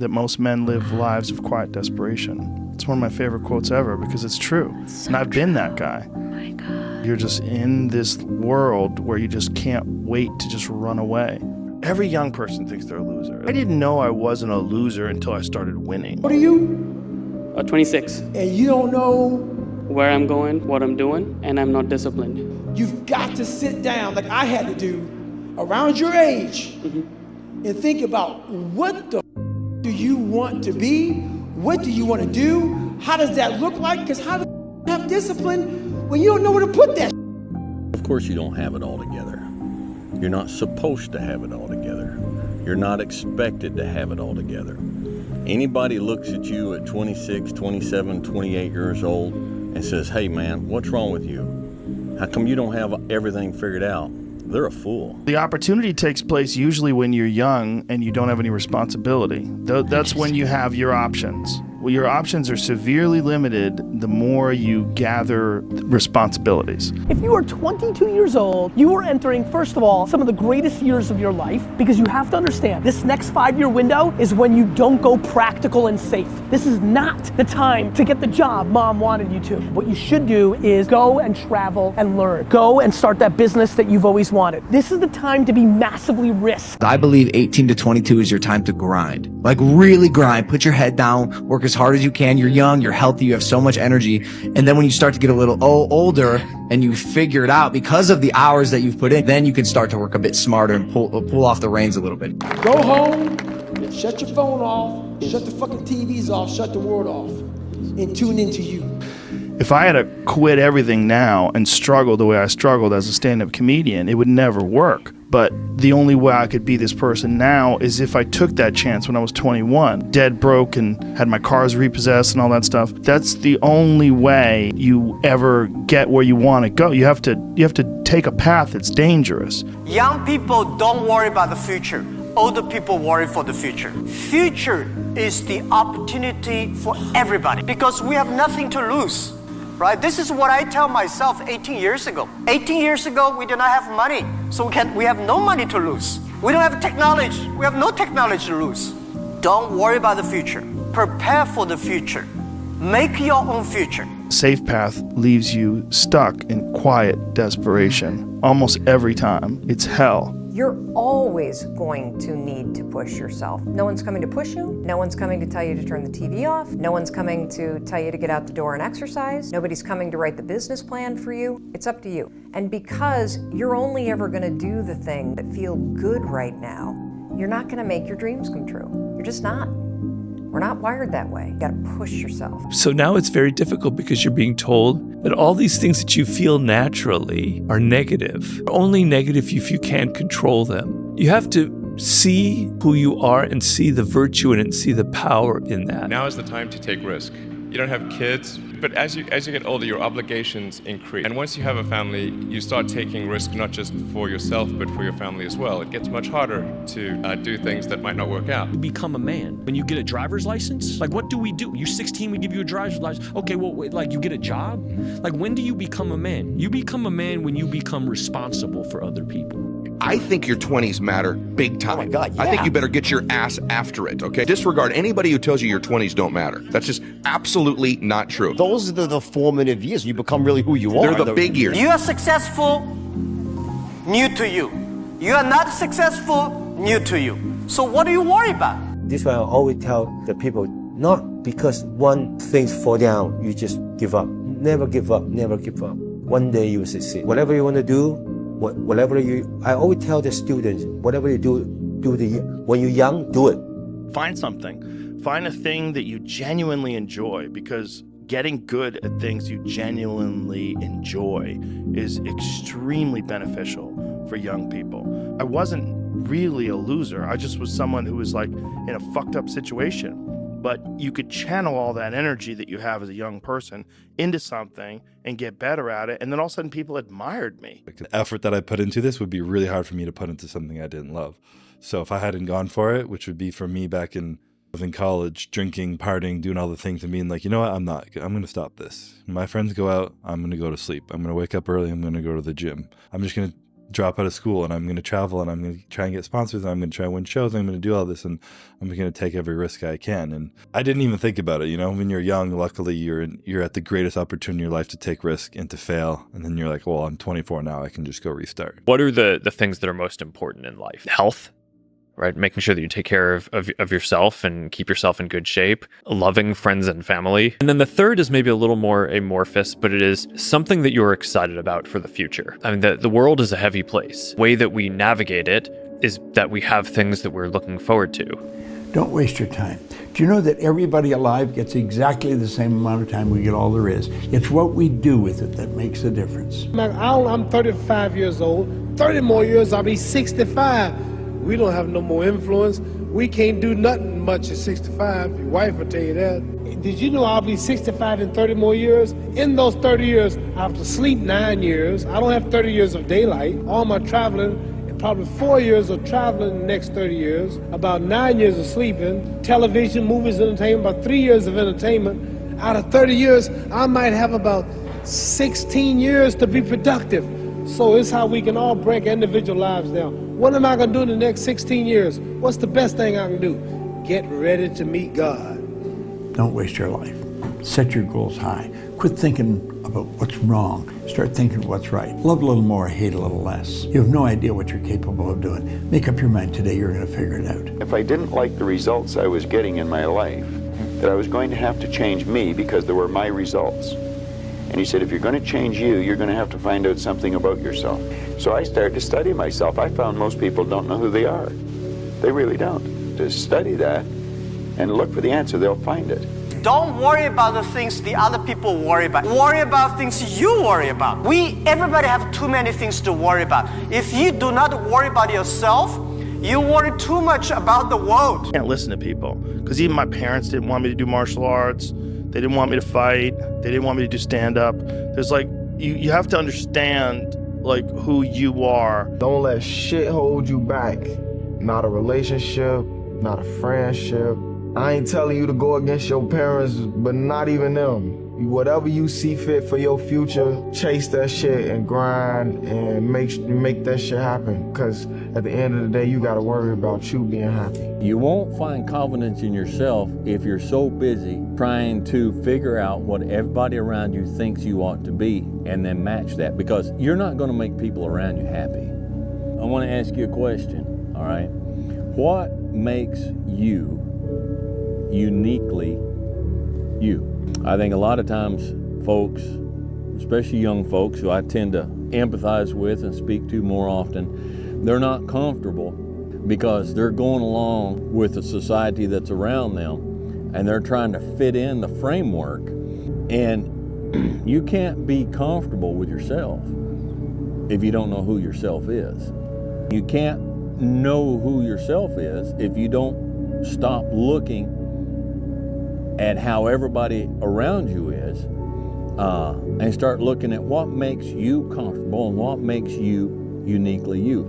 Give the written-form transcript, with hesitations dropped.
that most men live lives of quiet desperation. It's one of my favorite quotes ever because it's true. And I've been that guy. Oh my God. You're just in this world where you just can't wait to just run away. Every young person thinks they're a loser. I didn't know I wasn't a loser until I started winning. What are you? 26. And you don't know? Where I'm going, what I'm doing, and I'm not disciplined. You've got to sit down, like I had to do, around your age, and think about what the do you want to be? What do you want to do? How does that look like? Because how do you have discipline when you don't know where to put that? Of course you don't have it all together. You're not supposed to have it all together. You're not expected to have it all together. Anybody looks at you at 26, 27, 28 years old and says, hey man, what's wrong with you? How come you don't have everything figured out? They're a fool. The opportunity takes place usually when you're young and you don't have any responsibility. That's when you have your options. Well, your options are severely limited the more you gather responsibilities. If you are 22 years old, you are entering, first of all, some of the greatest years of your life, because you have to understand, this next 5-year window is when you don't go practical and safe. This is not the time to get the job mom wanted you to. What you should do is go and travel and learn. Go and start that business that you've always wanted. This is the time to be massively risked. I believe 18 to 22 is your time to grind. Like really grind, put your head down, work as hard as you can. You're young, you're healthy, you have so much energy. And then when you start to get a little older and you figure it out because of the hours that you've put in, then you can start to work a bit smarter and pull off the reins a little bit. Go home, shut your phone off, shut the fucking TVs off, shut the world off, and tune into you. If I had to quit everything now and struggle the way I struggled as a stand-up comedian, it would never work. But the only way I could be this person now is if I took that chance when I was 21, dead broke and had my cars repossessed and all that stuff. That's the only way you ever get where you want to go. You have to take a path that's dangerous. Young people don't worry about the future. Older people worry for the future. Future is the opportunity for everybody because we have nothing to lose. Right? This is what I tell myself 18 years ago. 18 years ago, we did not have money, so we have no money to lose. We don't have technology. We have no technology to lose. Don't worry about the future. Prepare for the future. Make your own future. Safe path leaves you stuck in quiet desperation. Almost every time. It's hell. You're always going to need to push yourself. No one's coming to push you. No one's coming to tell you to turn the TV off. No one's coming to tell you to get out the door and exercise. Nobody's coming to write the business plan for you. It's up to you. And because you're only ever gonna do the thing that feels good right now, you're not gonna make your dreams come true. You're just not. We're not wired that way. You gotta push yourself. So now it's very difficult because you're being told that all these things that you feel naturally are negative. Only negative if you can't control them. You have to see who you are and see the virtue in it and see the power in that. Now is the time to take risk. You don't have kids, but as you get older, your obligations increase. And once you have a family, you start taking risk not just for yourself, but for your family as well. It gets much harder to do things that might not work out. You become a man. When you get a driver's license, like what do? You're 16, we give you a driver's license. Okay, well, like you get a job? Like when do you become a man? You become a man when you become responsible for other people. I think your 20s matter big time. Oh my God, yeah. I think you better get your ass after it, okay? Disregard anybody who tells you your 20s don't matter. That's just absolutely not true. Those are the formative years. You become really who you are. They're the big years. You are successful, new to you. You are not successful, new to you. So what do you worry about? This is why I always tell the people, not because one thing fall down, you just give up. Never give up, never give up. One day you will succeed. Whatever you want to do, I always tell the students, whatever you do when you're young, do it. Find something. Find a thing that you genuinely enjoy, because getting good at things you genuinely enjoy is extremely beneficial for young people. I wasn't really a loser. I just was someone who was like in a fucked up situation. But you could channel all that energy that you have as a young person into something and get better at it. And then all of a sudden people admired me. The effort that I put into this would be really hard for me to put into something I didn't love. So if I hadn't gone for it, which would be for me back in college, drinking, partying, doing all the things and being like, you know what, I'm going to stop this. My friends go out, I'm going to go to sleep. I'm going to wake up early, I'm going to go to the gym. I'm just going to drop out of school and I'm going to travel and I'm going to try and get sponsors and I'm going to try and win shows. And I'm going to do all this and I'm going to take every risk I can. And I didn't even think about it. You know, when you're young, luckily you're at the greatest opportunity in your life to take risk and to fail. And then you're like, well, I'm 24 now. I can just go restart. What are the things that are most important in life? Health, right? Making sure that you take care of yourself and keep yourself in good shape, loving friends and family. And then the third is maybe a little more amorphous, but it is something that you're excited about for the future. I mean, the world is a heavy place. The way that we navigate it is that we have things that we're looking forward to. Don't waste your time. Do you know that everybody alive gets exactly the same amount of time we get all there is? It's what we do with it that makes the difference. I'm 35 years old. 30 more years, I'll be 65. We don't have no more influence. We can't do nothing much at 65. Your wife will tell you that. Did you know I'll be 65 in 30 more years? In those 30 years, I have to sleep 9 years. I don't have 30 years of daylight. All my traveling, and probably 4 years of traveling in the next 30 years. About 9 years of sleeping. Television, movies, entertainment, about 3 years of entertainment. Out of 30 years, I might have about 16 years to be productive. So it's how we can all break individual lives down. What am I going to do in the next 16 years? What's the best thing I can do? Get ready to meet God. Don't waste your life. Set your goals high. Quit thinking about what's wrong. Start thinking what's right. Love a little more, hate a little less. You have no idea what you're capable of doing. Make up your mind today, you're going to figure it out. If I didn't like the results I was getting in my life, that I was going to have to change me because they were my results. And he said, if you're going to change you, you're going to have to find out something about yourself. So I started to study myself. I found most people don't know who they are. They really don't. To study that and look for the answer, they'll find it. Don't worry about the things the other people worry about. Worry about things you worry about. Everybody have too many things to worry about. If you do not worry about yourself, you worry too much about the world. I can't listen to people because even my parents didn't want me to do martial arts. They didn't want me to fight. They didn't want me to do stand-up. There's like, you have to understand like who you are. Don't let shit hold you back. Not a relationship, not a friendship. I ain't telling you to go against your parents, but not even them. Whatever you see fit for your future, chase that shit and grind and make that shit happen. Because at the end of the day, you got to worry about you being happy. You won't find confidence in yourself if you're so busy trying to figure out what everybody around you thinks you ought to be and then match that, because you're not going to make people around you happy. I want to ask you a question, all right? What makes you uniquely you? I think a lot of times folks, especially young folks who I tend to empathize with and speak to more often, they're not comfortable because they're going along with the society that's around them and they're trying to fit in the framework. And you can't be comfortable with yourself if you don't know who yourself is. You can't know who yourself is if you don't stop looking at how everybody around you is and start looking at what makes you comfortable and what makes you uniquely you.